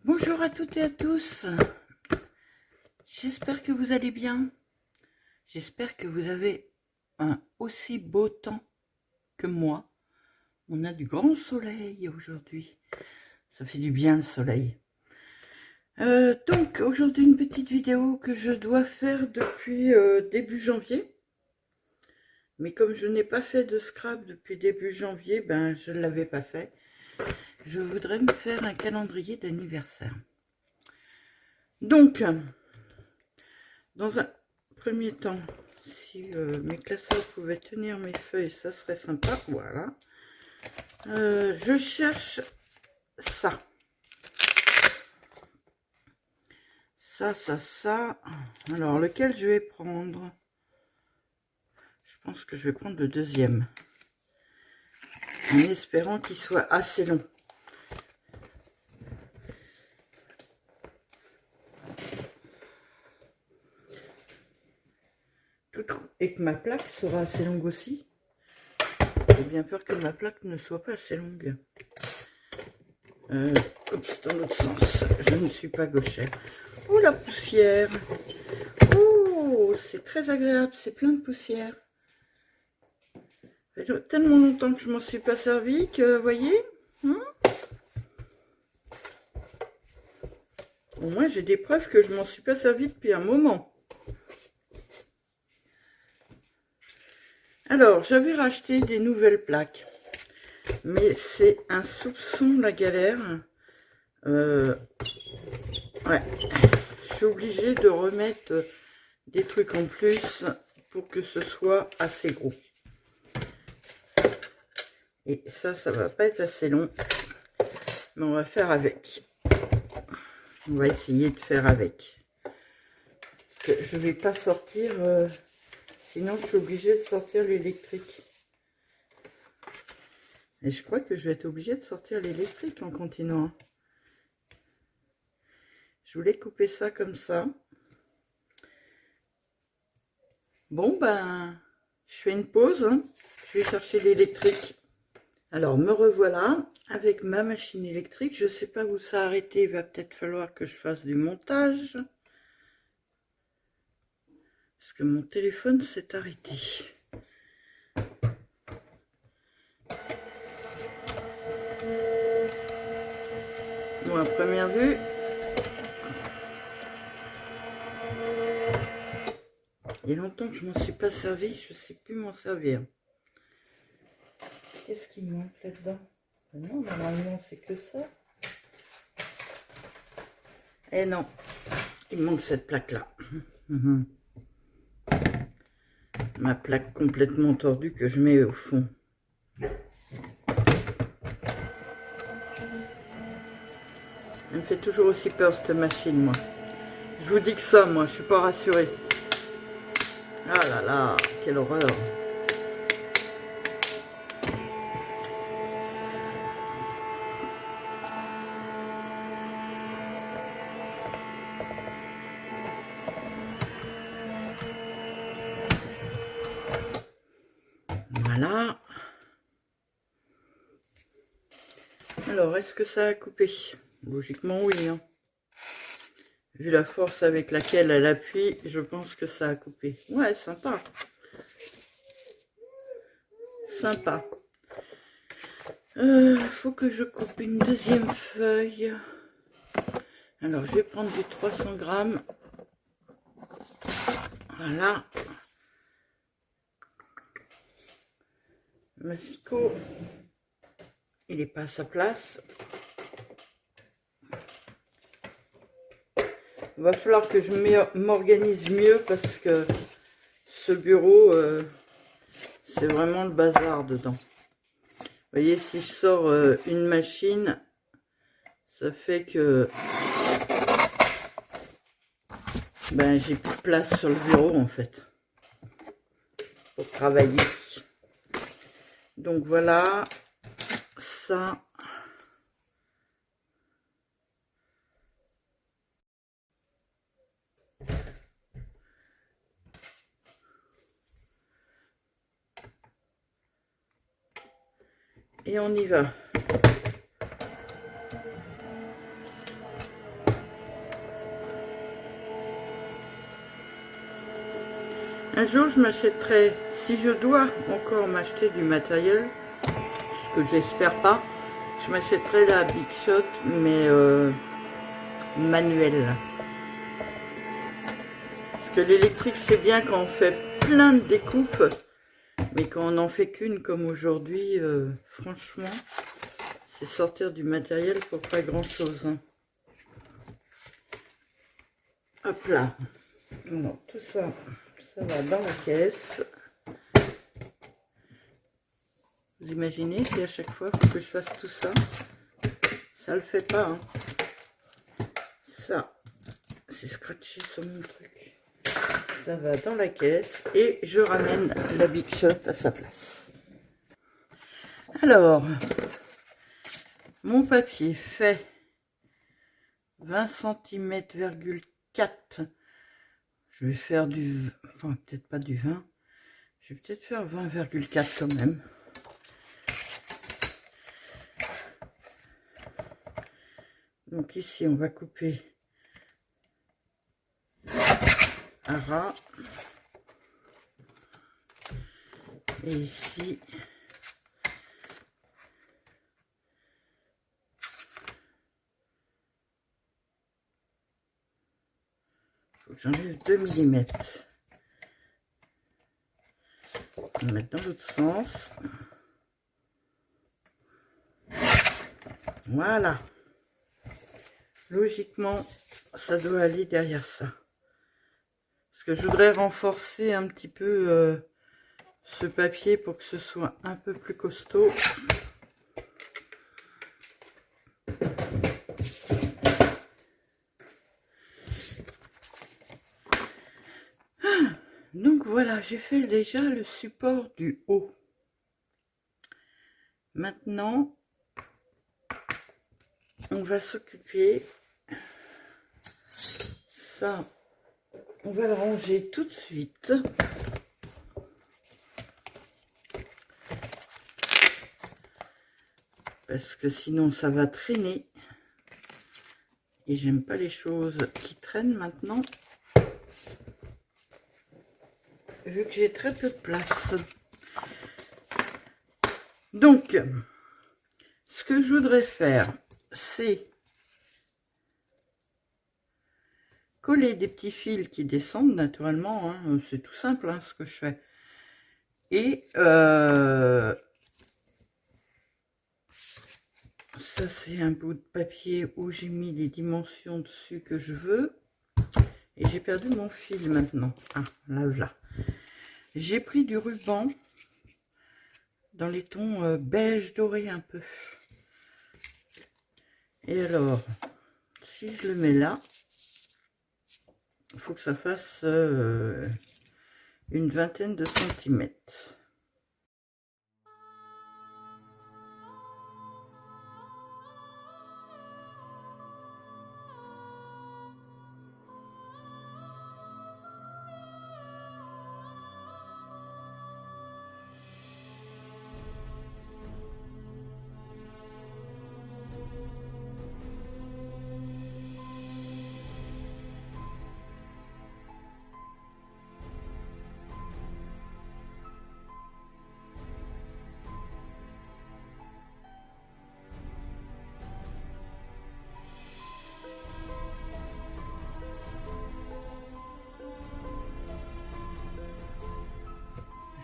Bonjour à toutes et à tous, j'espère que vous allez bien, j'espère que vous avez un aussi beau temps que moi. On a du grand soleil aujourd'hui, ça fait du bien le soleil. Donc aujourd'hui une petite vidéo que je dois faire depuis début janvier. Mais comme je n'ai pas fait de scrap depuis début janvier, ben je ne l'avais pas fait. Je voudrais me faire un calendrier d'anniversaire. Donc, dans un premier temps, si mes classeurs pouvaient tenir mes feuilles, ça serait sympa. Voilà. Je cherche ça. Ça. Alors, lequel je vais prendre? Je pense que je vais prendre le deuxième. En espérant qu'il soit assez long. Et que ma plaque sera assez longue aussi. J'ai bien peur que ma plaque ne soit pas assez longue. Oups, dans l'autre sens. Je ne suis pas gauchère. Oh, la poussière. Oh, c'est très agréable. C'est plein de poussière. Ça fait tellement longtemps que je m'en suis pas servi que, vous voyez, au moins, j'ai des preuves que je m'en suis pas servi depuis un moment. Alors, j'avais racheté des nouvelles plaques. Mais c'est un soupçon la galère. Ouais. Je suis obligée de remettre des trucs en plus pour que ce soit assez gros. Et ça va pas être assez long. Mais on va faire avec. On va essayer de faire avec. Parce que je vais pas sortir... sinon, je suis obligée de sortir l'électrique. Et je crois que je vais être obligée de sortir l'électrique en continuant. Je voulais couper ça comme ça. Bon, ben, je fais une pause. Hein. Je vais chercher l'électrique. Alors, me revoilà avec ma machine électrique. Je ne sais pas où ça a arrêté. Il va peut-être falloir que je fasse du montage. Parce que mon téléphone s'est arrêté. Bon, à première vue, il y a longtemps que je m'en suis pas servi. Je ne sais plus m'en servir. Qu'est-ce qui manque là-dedans? Non, normalement, c'est que ça. Eh non, il manque cette plaque-là. Ma plaque complètement tordue que je mets au fond. Elle me fait toujours aussi peur cette machine, moi. Je vous dis que ça, moi, je suis pas rassurée. Ah là là, quelle horreur. Voilà. Alors, est-ce que ça a coupé? Logiquement, oui. Hein. Vu la force avec laquelle elle appuie, je pense que ça a coupé. Ouais, sympa. Sympa. Faut que je coupe une deuxième feuille. Alors, je vais prendre du 300 grammes. Voilà. Massicot, il n'est pas à sa place. Il va falloir que je m'organise mieux parce que ce bureau, c'est vraiment le bazar dedans. Vous voyez, si je sors une machine, ça fait que ben, j'ai plus de place sur le bureau en fait pour travailler. Donc voilà, ça. Et on y va. Un jour, je m'achèterai, si je dois encore m'acheter du matériel, ce que j'espère pas, je m'achèterai la Big Shot, mais manuelle. Parce que l'électrique, c'est bien quand on fait plein de découpes, mais quand on n'en fait qu'une comme aujourd'hui, franchement, c'est sortir du matériel pour pas grand-chose. Hein. Hop là. Alors, tout ça, ça va dans la caisse. Vous imaginez si à chaque fois il faut que je fasse tout ça, ça le fait pas. Hein. Ça, c'est scratché sur mon truc. Ça va dans la caisse et je ramène la Big Shot à sa place. Alors, mon papier fait 20 cm,4. Je vais faire du... Enfin, peut-être pas du 20. Je vais peut-être faire 20,4 quand même. Donc ici, on va couper à ras. Et ici, il faut que j'enlève 2 mm. On va mettre dans l'autre sens. Voilà. Logiquement, ça doit aller derrière ça. Parce que je voudrais renforcer un petit peu ce papier pour que ce soit un peu plus costaud. Donc voilà, j'ai fait déjà le support du haut. Maintenant, on va s'occuper. Ça, on va le ranger tout de suite. Parce que sinon ça va traîner. Et j'aime pas les choses qui traînent maintenant. Vu que j'ai très peu de place. Donc, ce que je voudrais faire, c'est coller des petits fils qui descendent naturellement. Hein, c'est tout simple hein, ce que je fais. Et ça, c'est un bout de papier où j'ai mis les dimensions dessus que je veux. Et j'ai perdu mon fil maintenant. Ah, là, voilà. J'ai pris du ruban dans les tons beige doré un peu. Et alors, si je le mets là, il faut que ça fasse une vingtaine de centimètres.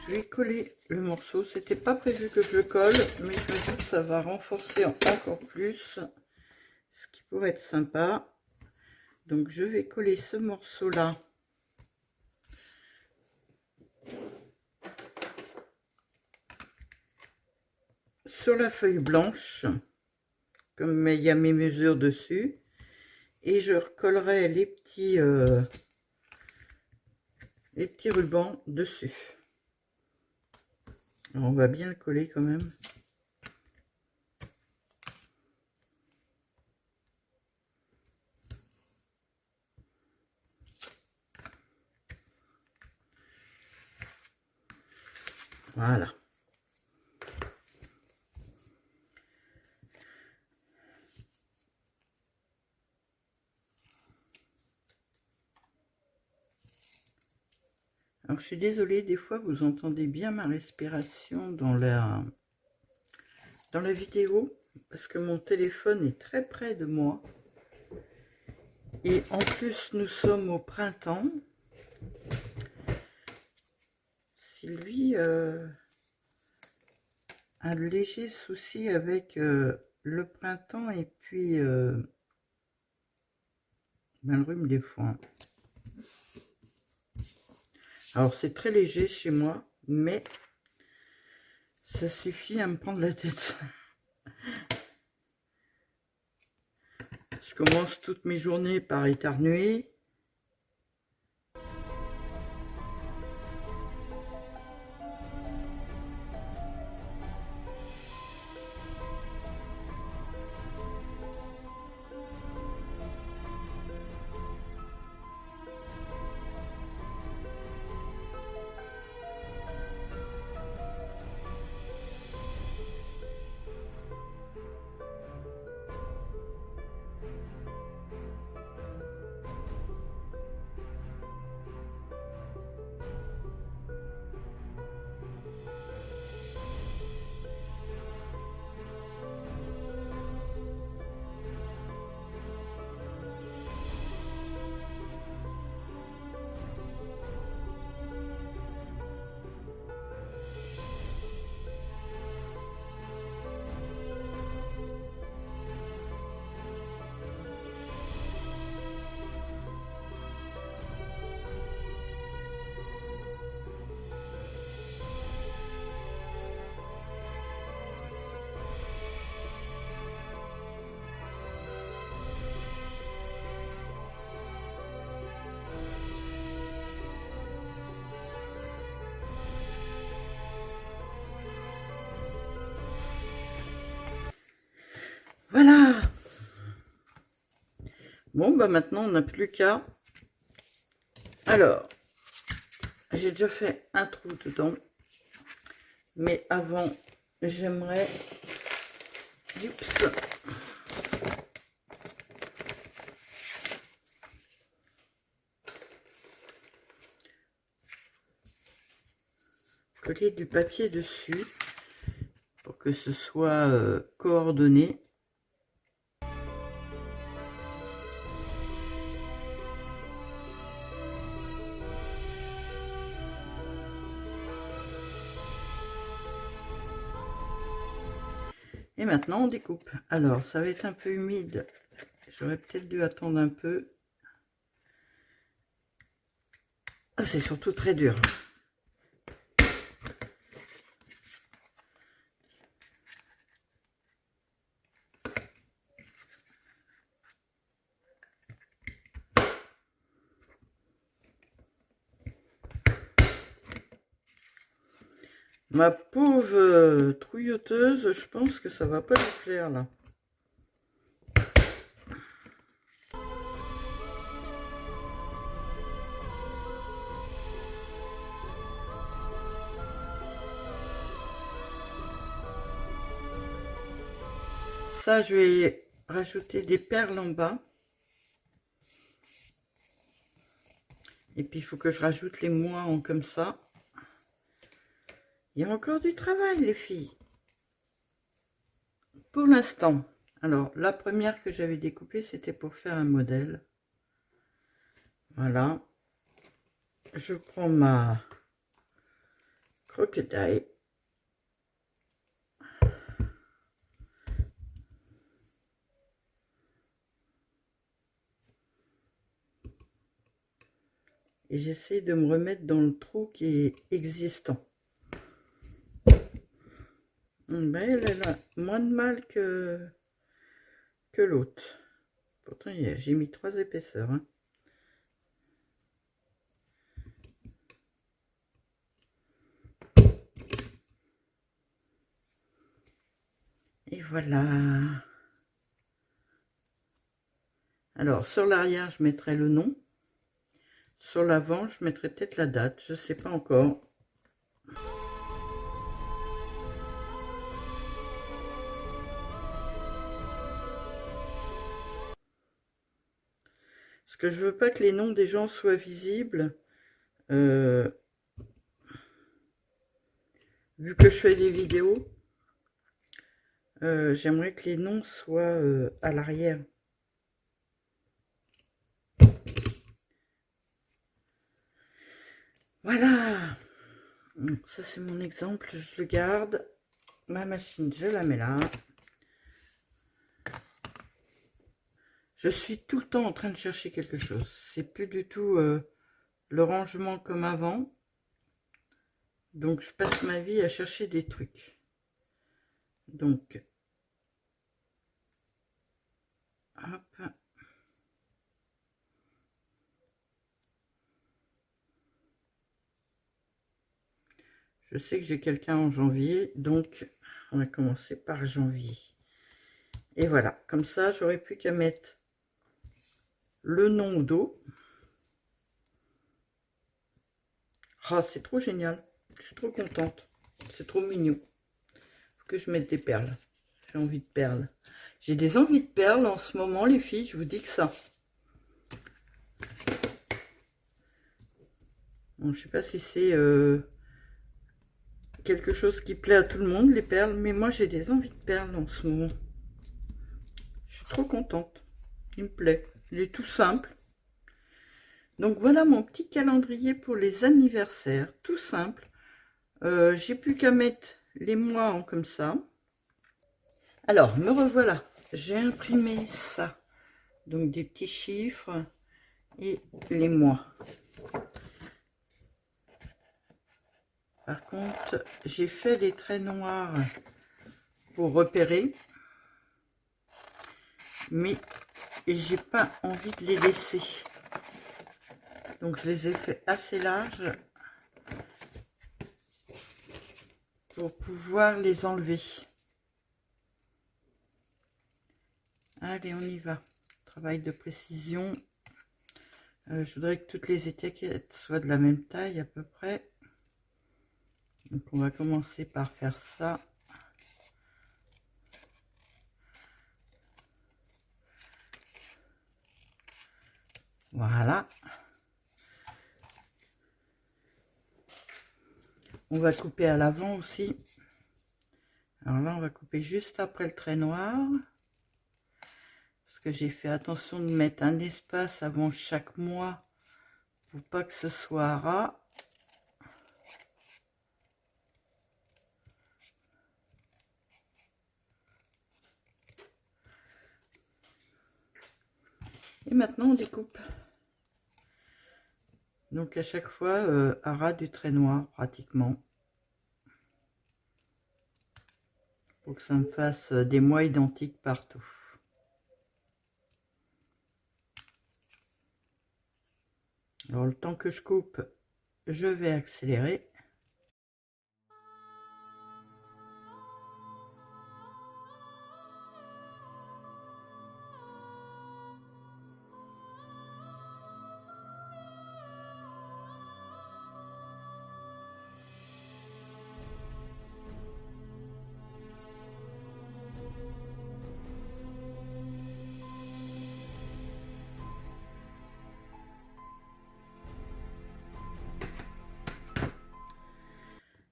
Je vais coller le morceau. C'était pas prévu que je le colle, mais je me dis que ça va renforcer encore plus, ce qui pourrait être sympa. Donc je vais coller ce morceau là sur la feuille blanche, comme il y a mes mesures dessus, et je recollerai les petits rubans dessus. Alors, on va bien le coller quand même. Voilà. Alors je suis désolée, des fois vous entendez bien ma respiration dans la vidéo, parce que mon téléphone est très près de moi. Et en plus nous sommes au printemps. Sylvie a un léger souci avec le printemps et puis le rhume des foins. Alors c'est très léger chez moi, mais ça suffit à me prendre la tête. Je commence toutes mes journées par éternuer. Voilà. Bon, bah maintenant, on n'a plus qu'à... Alors, j'ai déjà fait un trou dedans. Mais avant, j'aimerais... Oups. Coller du papier dessus pour que ce soit coordonné. Et maintenant on découpe. Alors ça va être un peu humide, j'aurais peut-être dû attendre un peu. Ah, c'est surtout très dur. Ma pauvre trouilloteuse, je pense que ça va pas lui plaire là. Ça, je vais rajouter des perles en bas. Et puis, il faut que je rajoute les moins comme ça. Il y a encore du travail, les filles. Pour l'instant. Alors, la première que j'avais découpée, c'était pour faire un modèle. Voilà. Je prends ma crocodile. Et j'essaie de me remettre dans le trou qui est existant. Ben, elle a moins de mal que l'autre. Pourtant, j'ai mis 3 épaisseurs. Hein. Et voilà. Alors, sur l'arrière, je mettrai le nom. Sur l'avant, je mettrai peut-être la date. Je ne sais pas encore. Parce que je veux pas que les noms des gens soient visibles vu que je fais des vidéos, j'aimerais que les noms soient à l'arrière. Voilà. Donc, ça c'est mon exemple, je le garde. Ma machine, je la mets là. Je suis tout le temps en train de chercher quelque chose. C'est plus du tout le rangement comme avant. Donc, je passe ma vie à chercher des trucs. Donc, hop. Je sais que j'ai quelqu'un en janvier, donc on va commencer par janvier. Et voilà, comme ça, j'aurais plus qu'à mettre le nom au dos. Ah, c'est trop génial. Je suis trop contente. C'est trop mignon. Faut que je mette des perles. J'ai envie de perles. J'ai des envies de perles en ce moment, les filles, je vous dis que ça. Bon, je sais pas si c'est quelque chose qui plaît à tout le monde, les perles, mais moi j'ai des envies de perles en ce moment. Je suis trop contente. Il me plaît. Il est tout simple. Donc voilà mon petit calendrier pour les anniversaires, tout simple. J'ai plus qu'à mettre les mois en comme ça. Alors, me revoilà. J'ai imprimé ça. Donc des petits chiffres et les mois. Par contre, j'ai fait les traits noirs pour repérer. Mais j'ai pas envie de les laisser. Donc je les ai fait assez larges pour pouvoir les enlever. Allez, on y va. Travail de précision. Je voudrais que toutes les étiquettes soient de la même taille à peu près. Donc on va commencer par faire ça. Voilà. On va couper à l'avant aussi. Alors là, on va couper juste après le trait noir. Parce que j'ai fait attention de mettre un espace avant chaque mois pour pas que ce soit ras. Et maintenant, on découpe. Donc à chaque fois, à ras du trait noir, pratiquement. Pour que ça me fasse des mois identiques partout. Alors le temps que je coupe, je vais accélérer.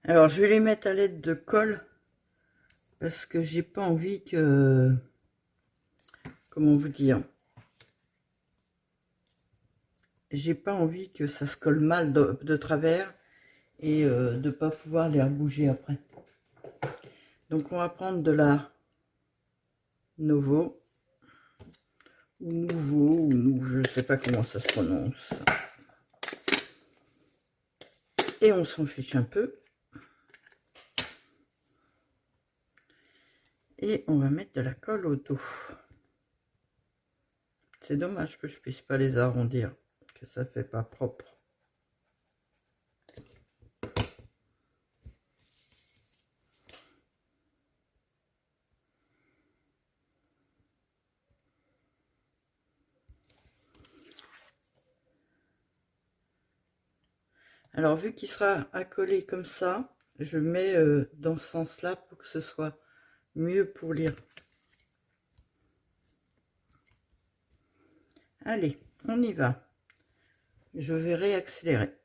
Alors je vais les mettre à l'aide de colle parce que j'ai pas envie que, comment vous dire, j'ai pas envie que ça se colle mal de travers et de pas pouvoir les rebouger après. Donc on va prendre de la Novo ou Nouveau ou je sais pas comment ça se prononce. Et on s'en fiche un peu. Et on va mettre de la colle au dos. C'est dommage que je puisse pas les arrondir, que ça fait pas propre. Alors vu qu'il sera accolé comme ça, je mets dans ce sens-là pour que ce soit mieux pour lire. Allez, on y va. Je vais réaccélérer.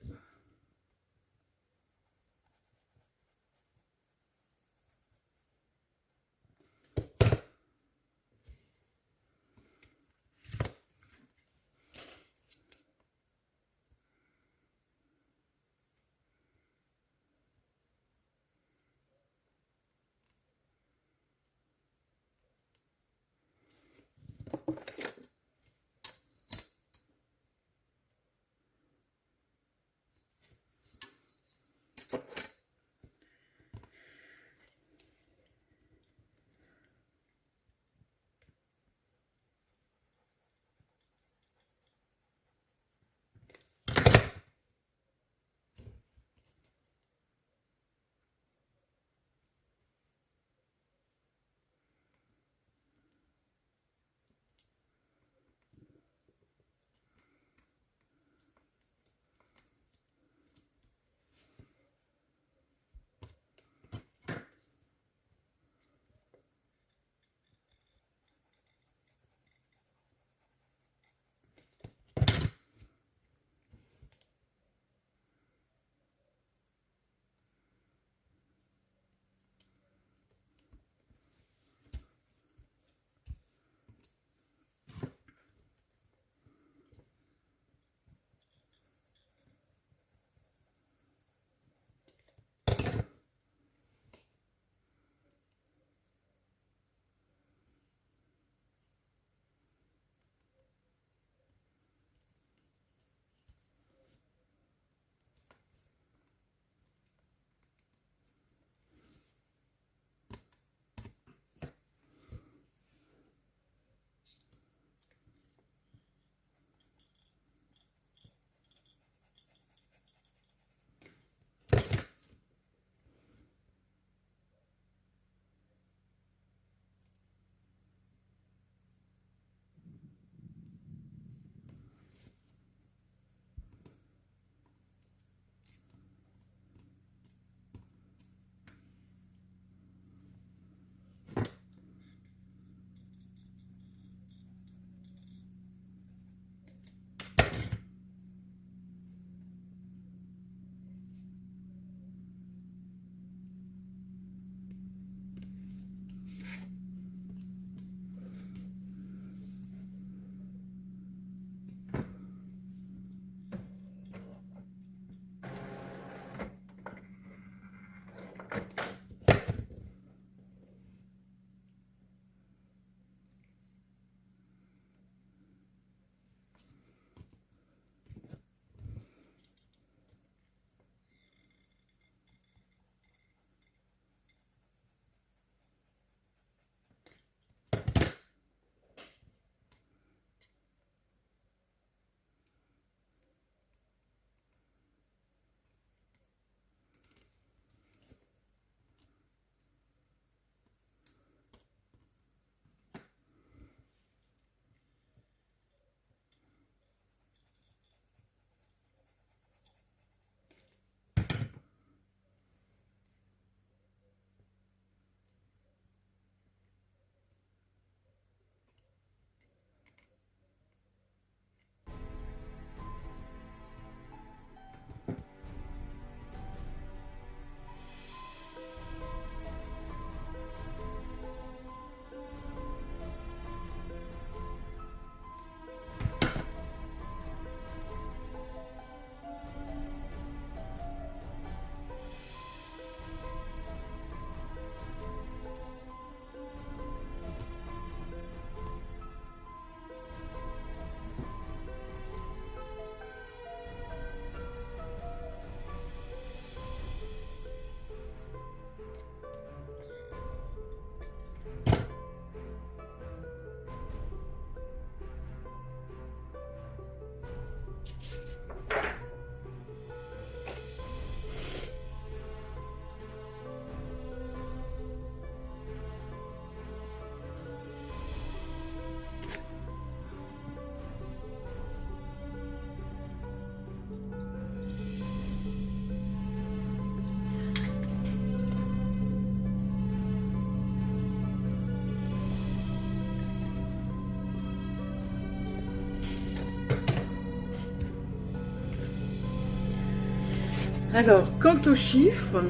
Alors, quant aux chiffres,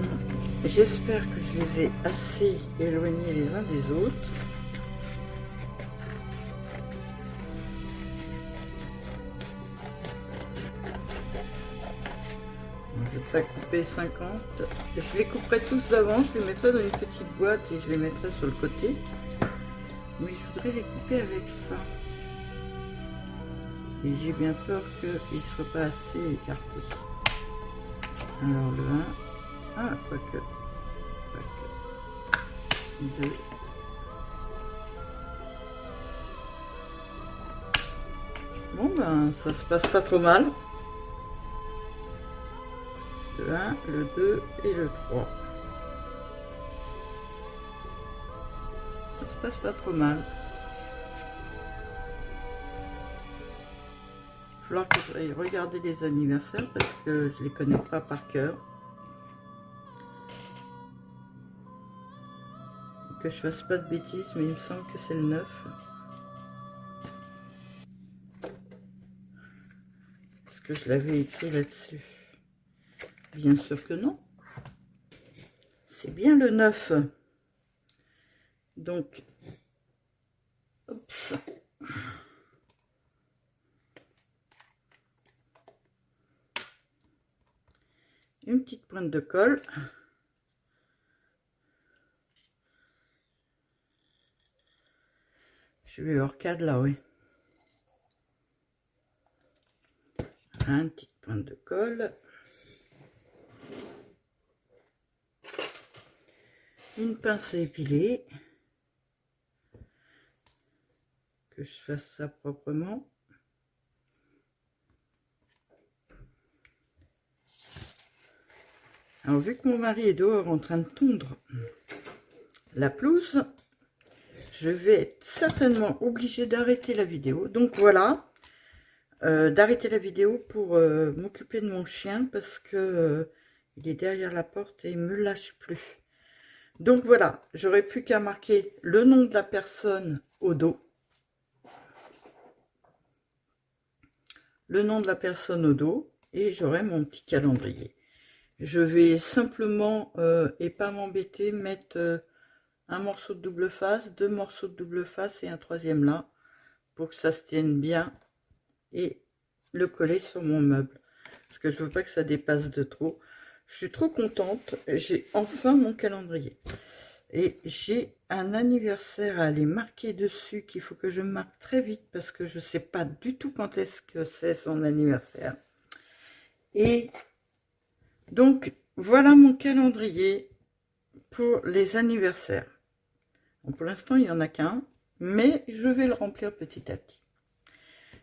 j'espère que je les ai assez éloignés les uns des autres. Je vais pas couper 50. Je les couperai tous d'avant, je les mettrai dans une petite boîte et je les mettrai sur le côté. Mais je voudrais les couper avec ça. Et j'ai bien peur qu'il ne soit pas assez écarté. Alors le 1, ah, quoique, 2, bon ben ça se passe pas trop mal. Le 1, le 2 et le 3. Ça se passe pas trop mal. Il va falloir que j'aille regarder les anniversaires parce que je les connais pas par cœur. Que je fasse pas de bêtises, mais il me semble que c'est le 9. Parce que je l'avais écrit là-dessus. Bien sûr que non. C'est bien le 9. Donc, oups. Une petite pointe de colle. Je vais hors cadre là, oui. Une petite pointe de colle. Une pince à épiler. Que je fasse ça proprement. Alors, vu que mon mari est dehors en train de tondre la pelouse, je vais être certainement obligée d'arrêter la vidéo. Donc voilà, d'arrêter la vidéo pour m'occuper de mon chien parce que il est derrière la porte et il me lâche plus. Donc voilà, j'aurais plus qu'à marquer le nom de la personne au dos. Le nom de la personne au dos et j'aurai mon petit calendrier. Je vais simplement, et pas m'embêter, mettre un morceau de double face, 2 morceaux de double face et un troisième là, pour que ça se tienne bien, et le coller sur mon meuble. Parce que je veux pas que ça dépasse de trop. Je suis trop contente, j'ai enfin mon calendrier. Et j'ai un anniversaire à aller marquer dessus, qu'il faut que je marque très vite, parce que je sais pas du tout quand est-ce que c'est son anniversaire. Et donc, voilà mon calendrier pour les anniversaires. Bon, pour l'instant, il n'y en a qu'un, mais je vais le remplir petit à petit.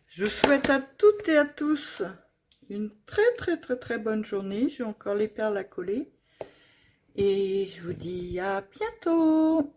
Je souhaite à toutes et à tous une très bonne journée. J'ai encore les perles à coller. Et je vous dis à bientôt.